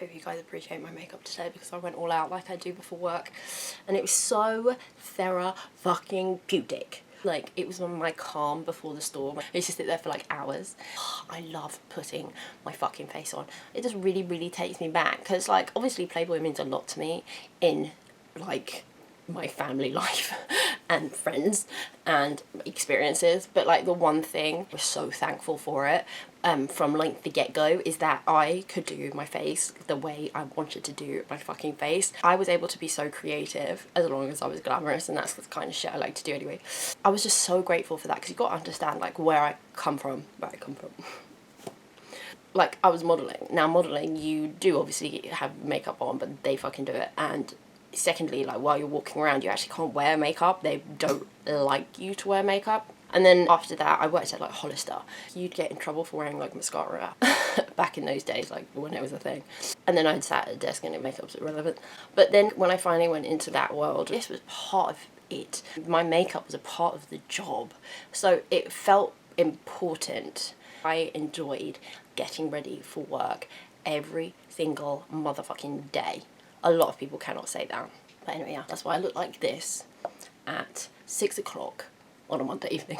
hope you guys appreciate my makeup today because I went all out like I do before work, and it was so therapeutic. Like, it was on my calm before the storm. I used to sit there for like hours. I love putting my fucking face on. It just really, really takes me back because, like, obviously Playboy means a lot to me in like my family life and friends and experiences, but like the one thing I was so thankful for it from like the get-go is that I could do my face the way I wanted to do my fucking face. I was able to be so creative as long as I was glamorous, and that's the kind of shit I like to do anyway. I was just so grateful for that because you got to understand like where I come from. Like, I was modelling. Now modelling, you do obviously have makeup on, but they fucking do it. And secondly, like, while you're walking around, you actually can't wear makeup. They don't like you to wear makeup. And then after that, I worked at like Hollister. You'd get in trouble for wearing like mascara back in those days, like when it was a thing. And then I'd sat at a desk and makeup's irrelevant. But then when I finally went into that world, this was part of it. My makeup was a part of the job. So it felt important. I enjoyed getting ready for work every single motherfucking day. A lot of people cannot say that. But anyway, yeah, that's why I look like this at 6 o'clock on a Monday evening.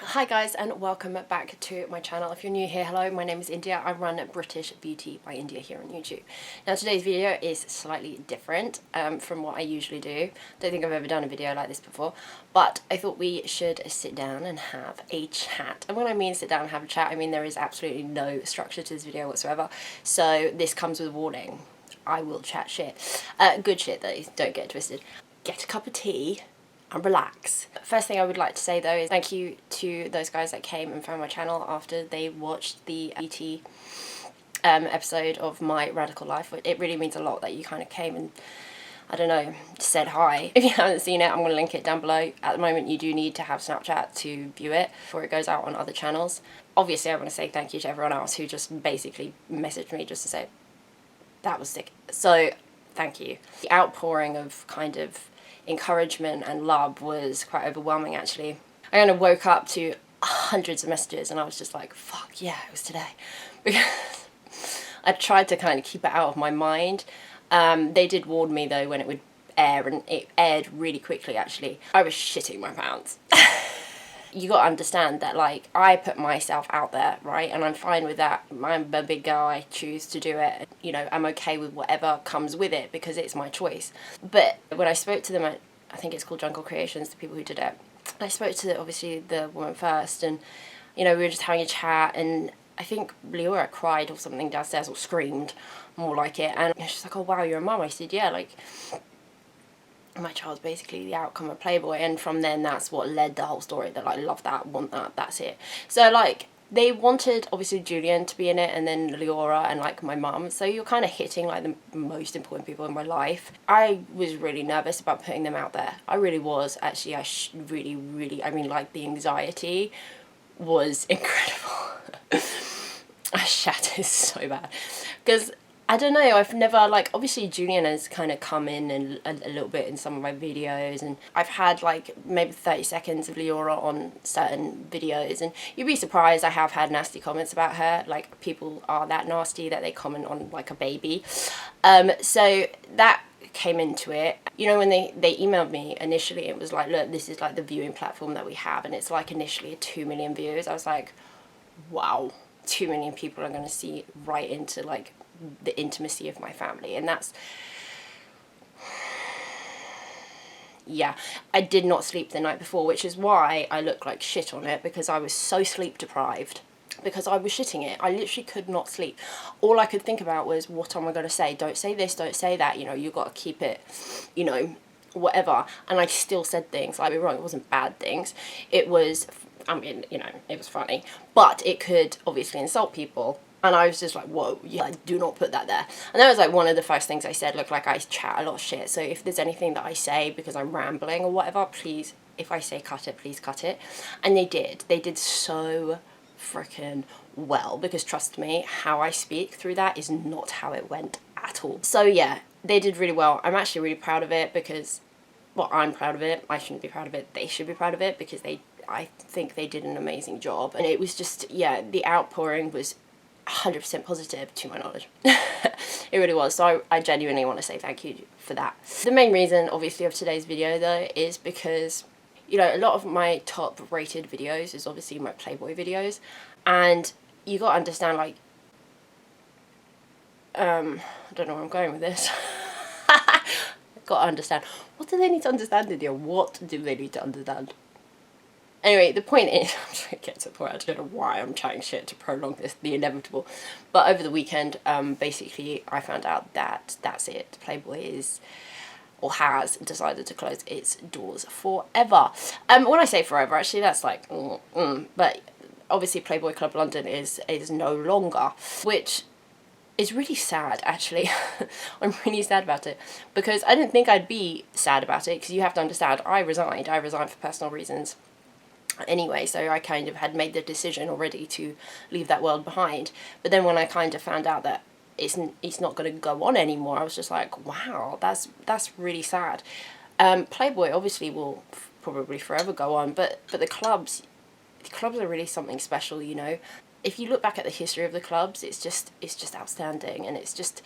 Hi guys, and welcome back to my channel. If you're new here, hello, my name is India. I run British Beauty by India here on YouTube. Now today's video is slightly different from what I usually do. Don't think I've ever done a video like this before, but I thought we should sit down and have a chat. And when I mean sit down and have a chat, I mean there is absolutely no structure to this video whatsoever, so this comes with a warning. I will chat shit. Good shit though, don't get it twisted. Get a cup of tea and relax. First thing I would like to say though is thank you to those guys that came and found my channel after they watched the BT episode of my radical life. It really means a lot that you kind of came and, I don't know, said hi. If you haven't seen it, I'm going to link it down below. At the moment you do need to have Snapchat to view it before it goes out on other channels. Obviously I want to say thank you to everyone else who just basically messaged me just to say that was sick. So thank you. The outpouring of kind of encouragement and love was quite overwhelming actually. I kind of woke up to hundreds of messages and I was just like, fuck yeah, it was today. Because I tried to kind of keep it out of my mind. They did warn me though when it would air, and it aired really quickly actually. I was shitting my pants. You gotta understand that, like, I put myself out there, right, and I'm fine with that. I'm a big girl, I choose to do it, you know, I'm okay with whatever comes with it because it's my choice. But when I spoke to them, I think it's called Jungle Creations, the people who did it, I spoke to obviously the woman first, and you know, we were just having a chat, and I think Leora cried or something downstairs, or screamed, more like it, and she's like, oh wow, you're a mum. I said, yeah, like, my child's basically the outcome of Playboy, and from then that's what led the whole story, that I love that, want that, that's it. So like, they wanted obviously Julian to be in it, and then Leora and like my mum, so you're kind of hitting like the most important people in my life. I was really nervous about putting them out there. I really was actually. I mean, like, the anxiety was incredible. I shattered so bad because I don't know, I've never, like, obviously Julian has kind of come in and a little bit in some of my videos, and I've had like maybe 30 seconds of Leora on certain videos, and you'd be surprised, I have had nasty comments about her. Like, people are that nasty that they comment on like a baby. So that came into it. You know, when they emailed me initially, it was like, look, this is like the viewing platform that we have, and it's like initially 2 million views. I was like, wow, 2 million people are going to see right into like the intimacy of my family. And that's, yeah, I did not sleep the night before, which is why I look like shit on it, because I was so sleep deprived, because I was shitting it. I literally could not sleep. All I could think about was, what am I going to say? Don't say this, don't say that, you know, you got to keep it, you know, whatever. And I still said things, like, be wrong, it wasn't bad things, it was, I mean, you know, it was funny, but it could obviously insult people. And I was just like, whoa, yeah, do not put that there. And that was like one of the first things I said. Look, like, I chat a lot of shit, so if there's anything that I say because I'm rambling or whatever, please, if I say cut it, please cut it. And they did so freaking well, because trust me, how I speak through that is not how it went at all. So yeah, they did really well. I'm actually really proud of it, because, well, I'm proud of it. I shouldn't be proud of it, they should be proud of it, because they I think they did an amazing job, and it was just, yeah, the outpouring was 100% positive to my knowledge. It really was. So I genuinely want to say thank you for that. The main reason obviously of today's video though is because, you know, a lot of my top rated videos is obviously my Playboy videos, and you got to understand, like, I don't know where I'm going with this. Got to understand. What do they need to understand, India? What do they need to understand? Anyway, the point is, I'm trying to get to the point, I don't know why I'm chatting shit to prolong this, the inevitable. But over the weekend, basically, I found out that that's it. Playboy is, or has, decided to close its doors forever. When I say forever, actually, that's like, but obviously Playboy Club London is no longer, which is really sad, actually. I'm really sad about it, because I didn't think I'd be sad about it, because you have to understand, I resigned for personal reasons anyway, so I kind of had made the decision already to leave that world behind. But then when I kind of found out that it's not going to go on anymore, I was just like, wow, that's really sad. Playboy obviously will probably forever go on, but the clubs are really something special, you know. If you look back at the history of the clubs, it's just outstanding, and it's just,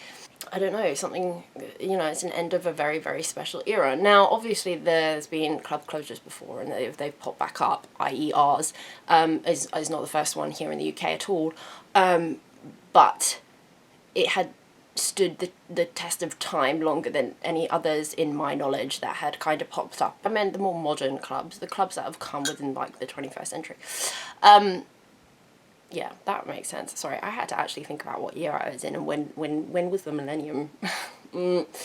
I don't know, something, you know, it's an end of a very, very special era. Now, obviously, there's been club closures before, and they've popped back up, i.e. ours, is not the first one here in the UK at all, but it had stood the test of time longer than any others in my knowledge that had kind of popped up. I meant the more modern clubs, the clubs that have come within, like, the 21st century. Yeah, that makes sense. Sorry, I had to actually think about what year I was in and when was the millennium.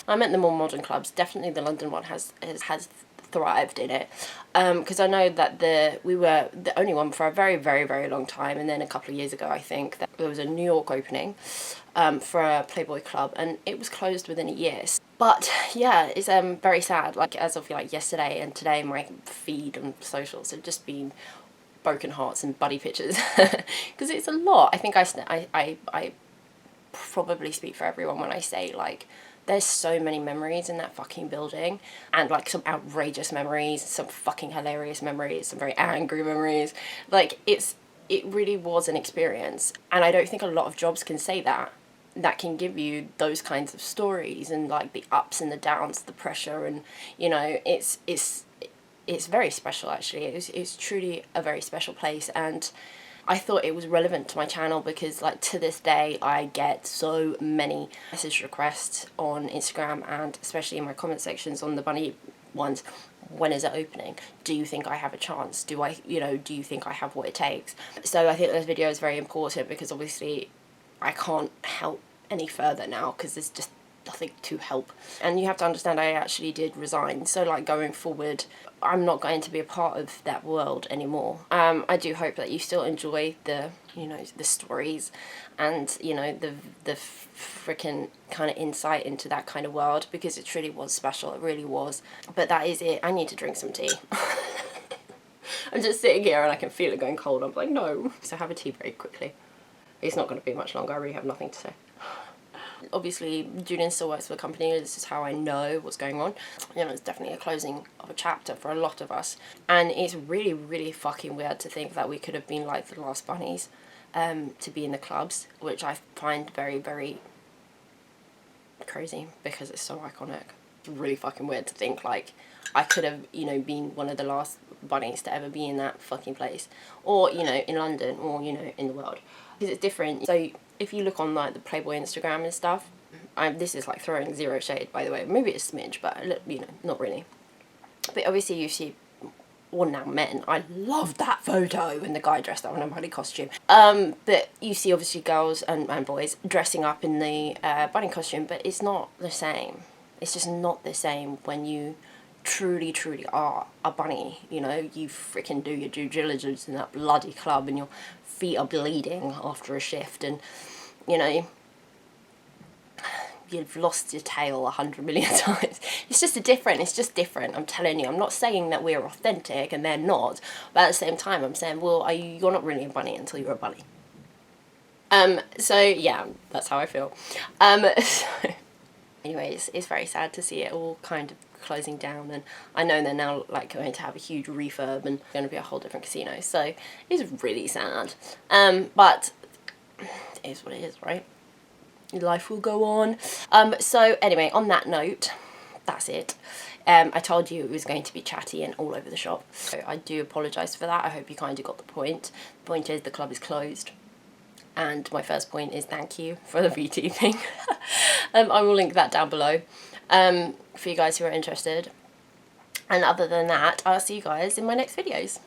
I meant the more modern clubs. Definitely the London one has thrived in it, because I know that we were the only one for a very, very, very long time, and then a couple of years ago I think that there was a New York opening for a Playboy club, and it was closed within a year. But yeah, it's very sad. Like, as of like yesterday and today, my feed on socials have just been broken hearts and buddy pictures, because it's a lot. I think I probably speak for everyone when I say, like, there's so many memories in that fucking building, and like some outrageous memories, some fucking hilarious memories, some very angry memories. Like, it really was an experience, and I don't think a lot of jobs can say that can give you those kinds of stories, and like the ups and the downs, the pressure, and you know, it's very special, actually. It's truly a very special place, and I thought it was relevant to my channel because, like, to this day I get so many message requests on Instagram, and especially in my comment sections on the bunny ones. When is it opening? Do you think I have a chance? Do you think I have what it takes? So I think this video is very important, because obviously I can't help any further now, because there's just nothing to help. And you have to understand, I actually did resign, so like going forward I'm not going to be a part of that world anymore. I do hope that you still enjoy the, you know, the stories, and you know, the freaking kind of insight into that kind of world, because it truly was special. It really was. But that is it. I need to drink some tea. I'm just sitting here and I can feel it going cold. I'm like, no. So have a tea break quickly. It's not going to be much longer. I really have nothing to say. Obviously, Julian still works for the company. This is how I know what's going on. You know, it's definitely a closing of a chapter for a lot of us. And it's really, really fucking weird to think that we could have been like the last bunnies to be in the clubs, which I find very, very crazy, because it's so iconic. It's really fucking weird to think, like, I could have, you know, been one of the last bunnies to ever be in that fucking place. Or, you know, in London, or, you know, in the world. Because it's different. So if you look on like the Playboy Instagram and stuff, this is like throwing zero shade, by the way. Maybe it's a smidge, but you know, not really. But obviously you see, well, now men, I love that photo when the guy dressed up in a bunny costume. But you see obviously girls and boys dressing up in the bunny costume, but it's not the same. It's just not the same when you truly, truly are a bunny. You know, you freaking do your due diligence in that bloody club, and your feet are bleeding after a shift, and you know, you've lost your tail 100 million times. It's just different. I'm telling you, I'm not saying that we're authentic and they're not, but at the same time I'm saying, well, you're not really a bunny until you're a bunny. So yeah, that's how I feel. So Anyways, it's very sad to see it all kind of closing down, and I know they're now like going to have a huge refurb and going to be a whole different casino, so it's really sad. But it is what it is, right? Life will go on. So anyway, on that note, that's it. I told you it was going to be chatty and all over the shop, so I do apologise for that. I hope you kind of got the point. The point is the club is closed. And my first point is thank you for the VT thing. I will link that down below for you guys who are interested. And other than that, I'll see you guys in my next videos.